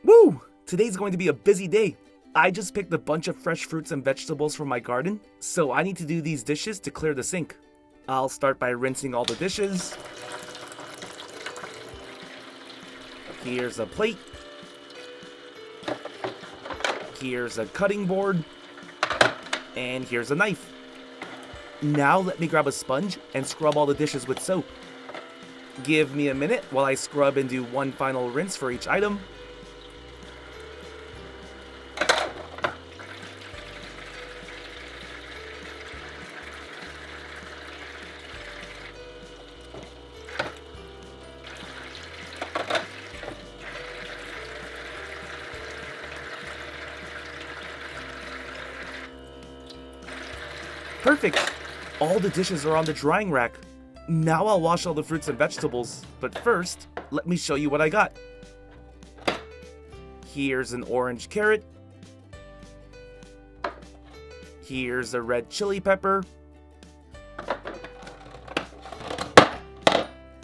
Woo! Today's going to be a busy day. I just picked a bunch of fresh fruits and vegetables from my garden, so I need to do these dishes to clear the sink. I'll start by rinsing all the dishes. Here's a plate. Here's a cutting board. And here's a knife. Now let me grab a sponge and scrub all the dishes with soap. Give me a minute while I scrub and do one final rinse for each item. Perfect! All the dishes are on the drying rack. Now I'll wash all the fruits and vegetables, but first, let me show you what I got. Here's an orange carrot. Here's a red chili pepper.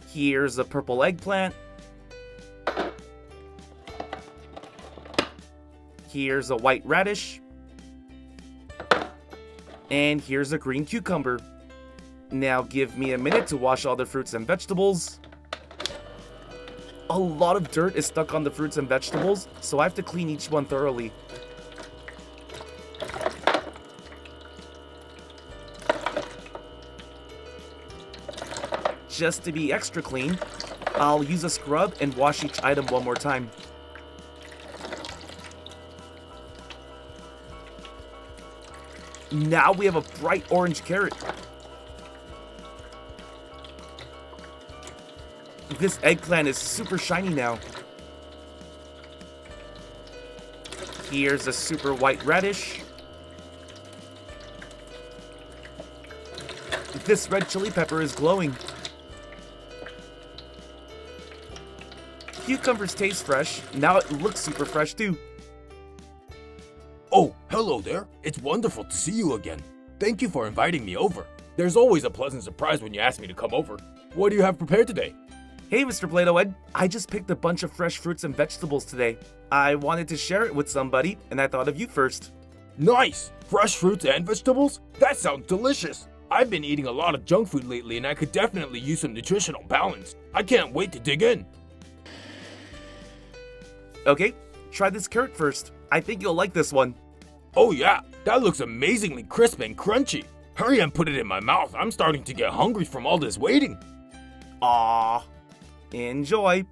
Here's a purple eggplant. Here's a white radish. And here's a green cucumber. Now give me a minute to wash all the fruits and vegetables. A lot of dirt is stuck on the fruits and vegetables, so I have to clean each one thoroughly. Just to be extra clean, I'll use a scrub and wash each item one more time. Now we have a bright orange carrot. This eggplant is super shiny now. Here's a super white radish. This red chili pepper is glowing. Cucumbers taste fresh. Now it looks super fresh too. Oh, hello there. It's wonderful to see you again. Thank you for inviting me over. There's always a pleasant surprise when you ask me to come over. What do you have prepared today? Hey, Mr. Play-Doh Ed. I just picked a bunch of fresh fruits and vegetables today. I wanted to share it with somebody, and I thought of you first. Nice! Fresh fruits and vegetables? That sounds delicious. I've been eating a lot of junk food lately, and I could definitely use some nutritional balance. I can't wait to dig in. Okay, try this carrot first. I think you'll like this one. Oh yeah, that looks amazingly crisp and crunchy. Hurry and put it in my mouth. I'm starting to get hungry from all this waiting. Aww. Enjoy.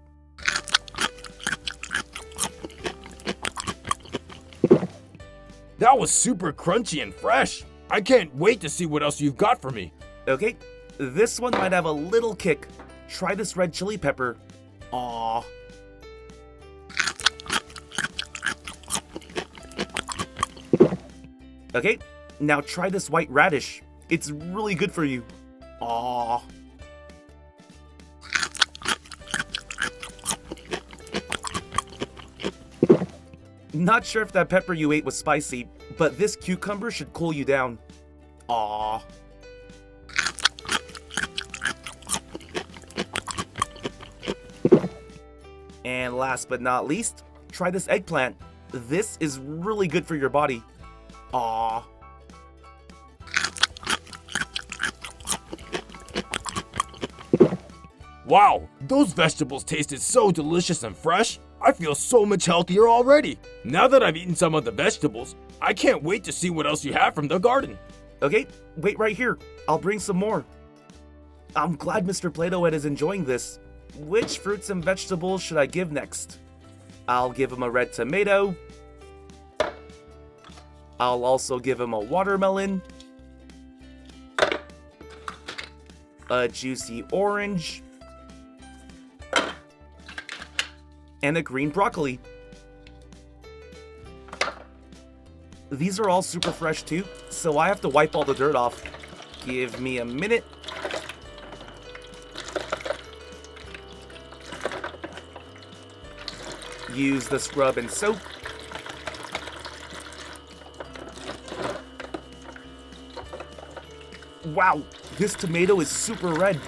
That was super crunchy and fresh. I can't wait to see what else you've got for me. Okay, this one might have a little kick. Try this red chili pepper. Aww. Okay, now try this white radish. It's really good for you. Aww. Not sure if that pepper you ate was spicy, but this cucumber should cool you down. Aww. And last but not least, try this eggplant. This is really good for your body. Aww. Wow, those vegetables tasted so delicious and fresh. I feel so much healthier already. Now that I've eaten some of the vegetables, I can't wait to see what else you have from the garden. Okay, wait right here. I'll bring some more. I'm glad Mr. Play-Doh Ed is enjoying this. Which fruits and vegetables should I give next? I'll give him a red tomato. I'll also give him a watermelon. A juicy orange. And a green broccoli. These are all super fresh too, so I have to wipe all the dirt off. Give me a minute. Use the scrub and soap. Wow, this tomato is super red.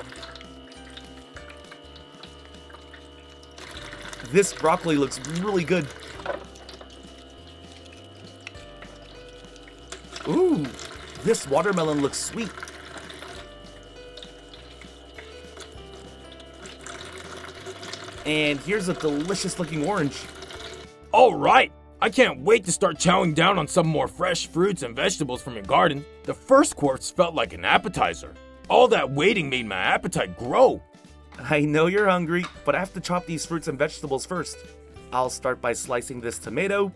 This broccoli looks really good. Ooh, this watermelon looks sweet. And here's a delicious looking orange. Alright! I can't wait to start chowing down on some more fresh fruits and vegetables from your garden. The first course felt like an appetizer. All that waiting made my appetite grow. I know you're hungry, but I have to chop these fruits and vegetables first. I'll start by slicing this tomato.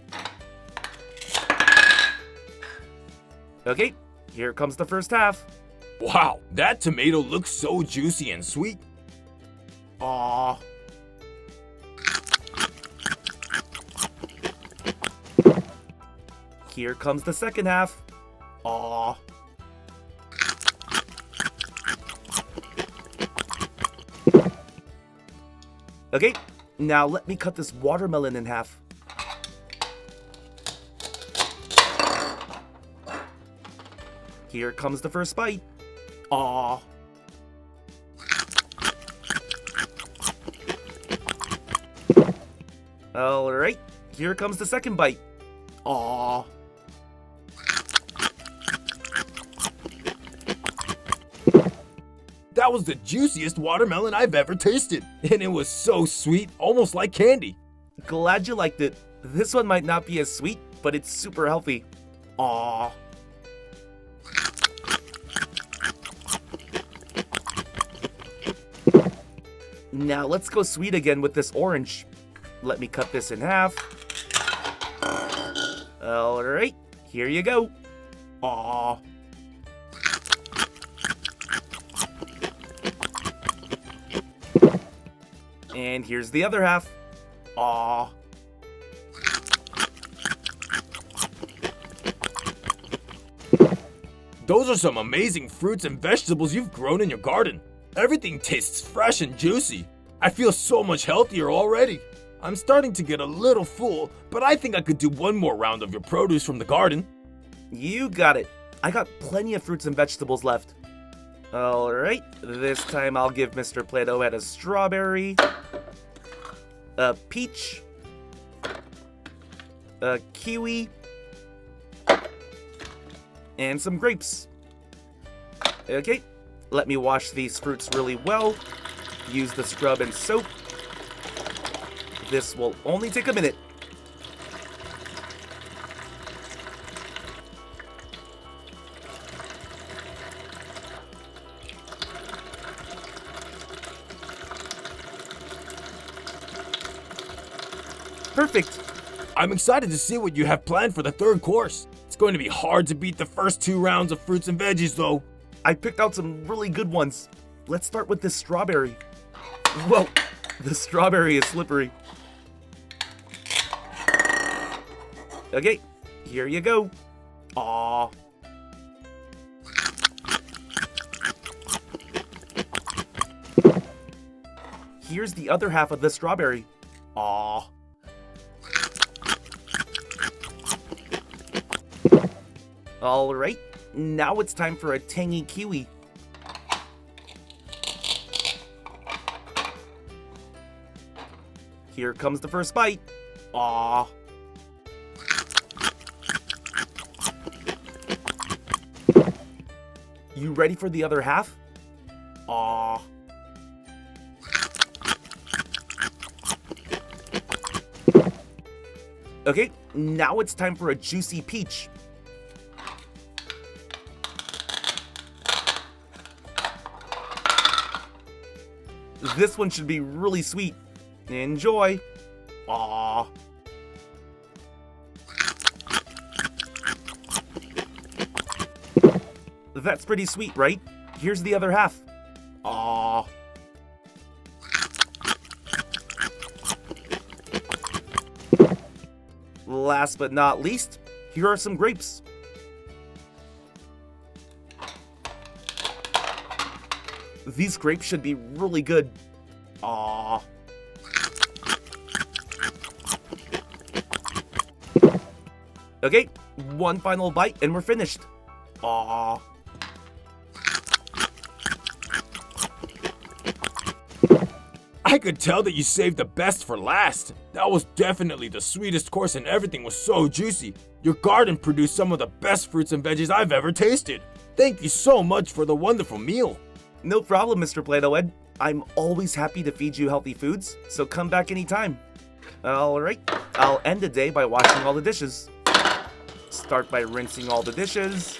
Okay, here comes the first half. Wow, that tomato looks so juicy and sweet. Aww. Here comes the second half. Aww. Okay, now let me cut this watermelon in half. Here comes the first bite. Aww. Alright, here comes the second bite. Aww. That was the juiciest watermelon I've ever tasted, and it was so sweet, almost like candy. Glad you liked it. This one might not be as sweet, but it's super healthy. Aww. Now let's go sweet again with this orange. Let me cut this in half. Alright, here you go. Aww. And here's the other half. Aww. Those are some amazing fruits and vegetables you've grown in your garden. Everything tastes fresh and juicy. I feel so much healthier already. I'm starting to get a little full, but I think I could do one more round of your produce from the garden. You got it. I got plenty of fruits and vegetables left. Alright, this time I'll give Mr. Play-Doh-Head a strawberry, a peach, a kiwi, and some grapes. Okay, let me wash these fruits really well. Use the scrub and soap. This will only take a minute. Perfect. I'm excited to see what you have planned for the third course. It's going to be hard to beat the first 2 rounds of fruits and veggies though. I picked out some really good ones. Let's start with this strawberry. Whoa, the strawberry is slippery. Okay, here you go. Aww. Here's the other half of the strawberry. Aww. Alright, now it's time for a tangy kiwi. Here comes the first bite. Aww. You ready for the other half? Aww. Okay, now it's time for a juicy peach. This one should be really sweet. Enjoy. Aww. That's pretty sweet, right? Here's the other half. Aww. Last but not least, here are some grapes. These grapes should be really good. Aww. Okay, one final bite and we're finished. Aww. I could tell that you saved the best for last. That was definitely the sweetest course and everything was so juicy. Your garden produced some of the best fruits and veggies I've ever tasted. Thank you so much for the wonderful meal. No problem, Mr. Play-Doh-Ed. I'm always happy to feed you healthy foods, so come back anytime. Alright, I'll end the day by washing all the dishes. Start by rinsing all the dishes.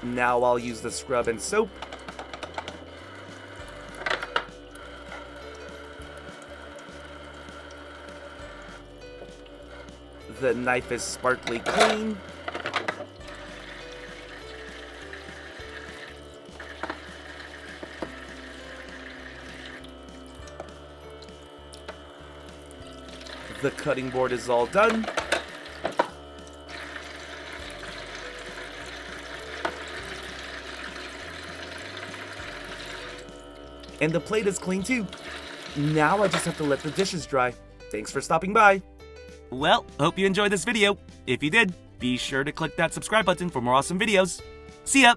Now I'll use the scrub and soap. The knife is sparkly clean. The cutting board is all done. And the plate is clean too. Now I just have to let the dishes dry. Thanks for stopping by. Well, hope you enjoyed this video. If you did, be sure to click that subscribe button for more awesome videos. See ya!